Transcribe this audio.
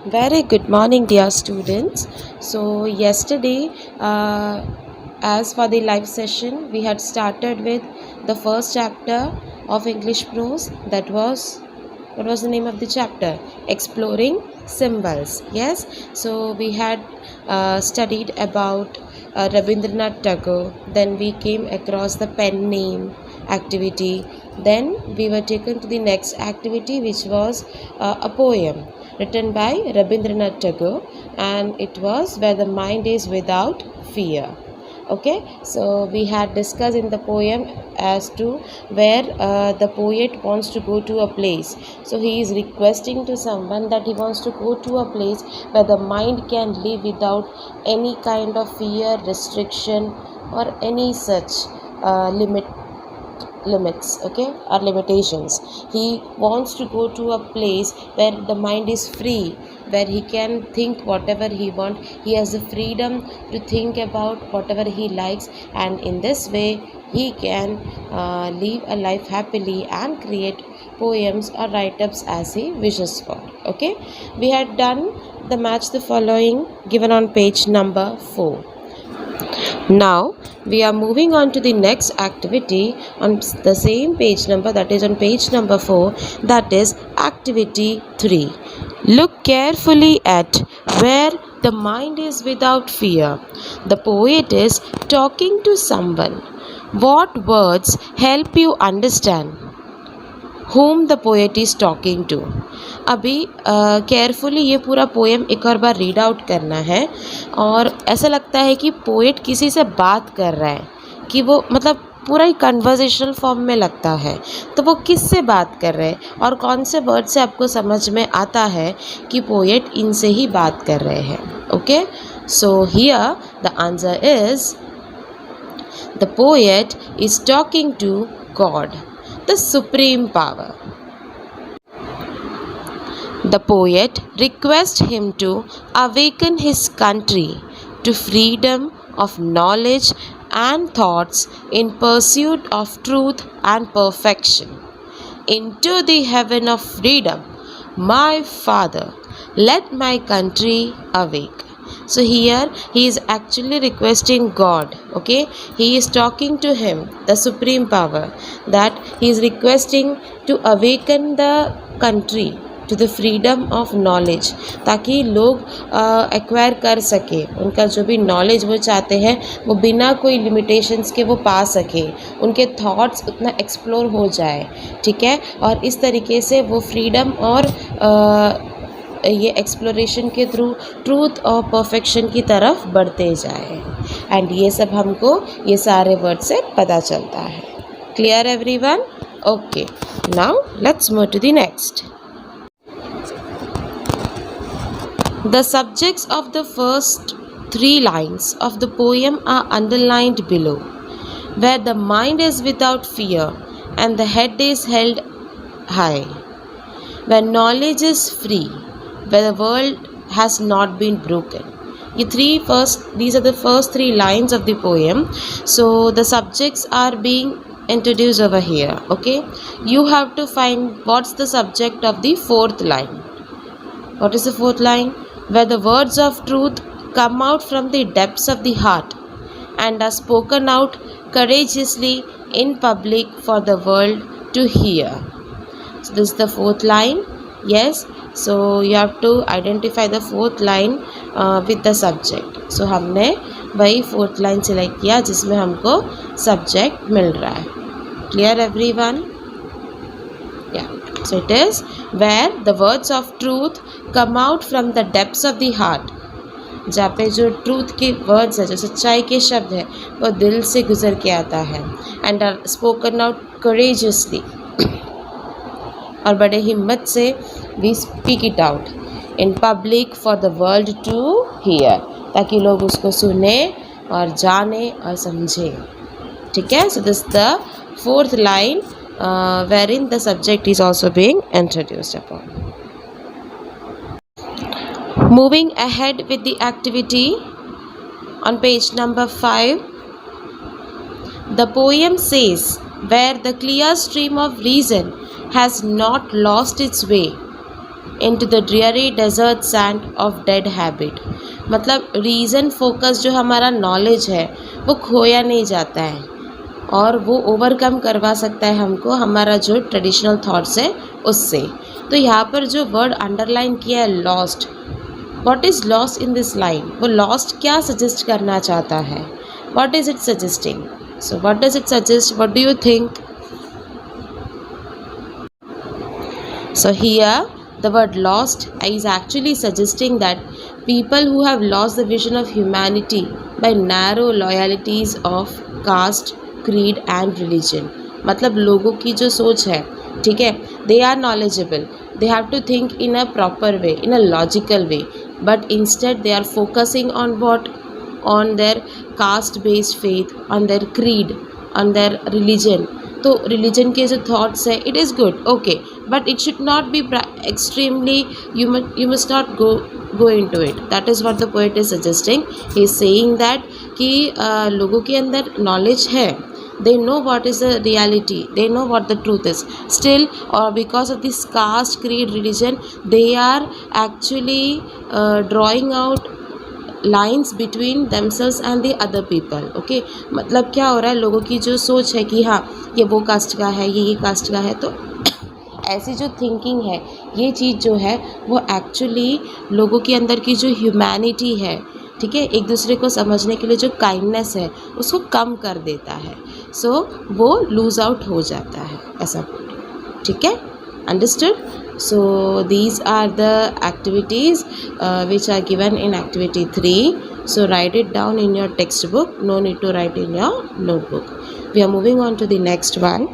Very good morning, dear students. So, yesterday, as for the live session, we had started with the first chapter of English prose. What was the name of the chapter? Exploring symbols. Yes. So, we had studied about Rabindranath Tagore. Then we came across the pen name activity. Then we were taken to the next activity, which was a poem written by Rabindranath Tagore, and it was Where the Mind is Without Fear. Okay, so we had discussed in the poem as to where the poet wants to go to a place. So he is requesting to someone that he wants to go to a place where the mind can live without any kind of fear, restriction, or any such limits, okay, or limitations. He wants to go to a place where the mind is free, where he can think whatever he wants. He has the freedom to think about whatever he likes, and in this way he can live a life happily and create poems or write-ups as he wishes for. Okay, we had done the match the following given on page number 4. Now we are moving on to the next activity on the same page number, that is on page number 4, that is activity 3. Look carefully at where the mind is without fear. The poet is talking to someone. What words help you understand whom the poet is talking to? अभी carefully ये पूरा poem एक और बार read out करना है, और ऐसा लगता है कि पोएट किसी से बात कर रहा है, कि वो मतलब पूरा ही कन्वर्सेशनल फॉर्म में लगता है। तो वो किस से बात कर रहे हैं और कौन से वर्ड से आपको समझ में आता है कि पोएट इनसे ही बात कर रहे हैं। Okay, so here the answer is the poet is talking to God, the supreme power. The poet requests him to awaken his country to freedom of knowledge and thoughts in pursuit of truth and perfection. Into the heaven of freedom, my father, let my country awake. So here he is actually requesting God. Okay, he is talking to him, the supreme power, that he is requesting to awaken the country to the freedom of knowledge, ताकि लोग acquire कर सके उनका जो भी knowledge वो चाहते हैं वो बिना कोई लिमिटेशंस के वो पा सके, उनके थॉट्स उतना एक्सप्लोर हो जाए। ठीक है, और इस तरीके से वो फ्रीडम और ये एक्सप्लोरेशन के थ्रू ट्रूथ और परफेक्शन की तरफ बढ़ते जाए। एंड ये सब हमको ये सारे वर्ड से पता चलता है। Clear everyone? Okay, now let's move to the next. The subjects of the first 3 lines of the poem are underlined below. Where the mind is without fear and the head is held high, where knowledge is free, where the world has not been broken. These are the first 3 lines of the poem. So the subjects are being introduced over here. Okay, you have to find what's the subject of the 4th line. What is the 4th line? Where the words of truth come out from the depths of the heart and are spoken out courageously in public for the world to hear. So this is the 4th line. Yes, so you have to identify the 4th line with the subject. So हमने वही 4th line select किया जिसमें हमको subject मिल रहा है। Clear everyone? Yeah. So it is where the words of truth come out from the depths of the heart. जहाँ पे जो ट्रूथ के वर्ड्स है, जो सच्चाई के शब्द है, वो दिल से गुजर के आता है। And are spoken out courageously, और बड़े हिम्मत से we speak it out in public for the world to hear, ताकि लोग उसको सुने और जाने और समझे। ठीक है, so this the 4th line wherein the subject is also being introduced upon. Moving ahead with the activity on page number 5, the poem says, where the clear stream of reason has not lost its way, into the dreary desert sand of dead habit. मतलब reason focus जो हमारा knowledge है वो खोया नहीं जाता है और वो ओवरकम करवा सकता है हमको हमारा जो ट्रेडिशनल थॉट्स है उससे. तो यहाँ पर जो वर्ड अंडरलाइन किया है lost, what is lost in this line, वो लॉस्ट क्या सजेस्ट करना चाहता है, what is it suggesting. So what does it suggest, what do you think. So here the word lost is actually suggesting that people who have lost the vision of humanity by narrow loyalties of caste, creed and religion. मतलब लोगों की जो सोच है, ठीक है, they are knowledgeable, they have to think in a proper way, in a logical way, but instead they are focusing on what, on their caste based faith, on their creed, on their religion. तो religion के जो thoughts है it is good, okay, but it should not be extremely, you must not go into it. That is what the poet is suggesting. He is saying that कि लोगों के अंदर knowledge है, they know what is the reality, they know what the truth is, still or because of this caste, creed, religion, they are actually drawing out lines between themselves and the other people. Okay, मतलब क्या हो रहा है, लोगों की जो सोच है कि हाँ ये वो कास्ट का है, ये कास्ट का है, तो ऐसी जो थिंकिंग है, ये चीज़ जो है वो एक्चुअली लोगों के अंदर की जो ह्यूमैनिटी है, ठीक है, एक दूसरे को समझने के लिए जो काइंडनेस है उसको कम कर देता है. सो वो लूज आउट हो जाता है, ऐसा, ठीक है, understood. So these are the activities which are given in activity 3. So write it down in your textbook, no need to write in your notebook. We are moving on to the next one.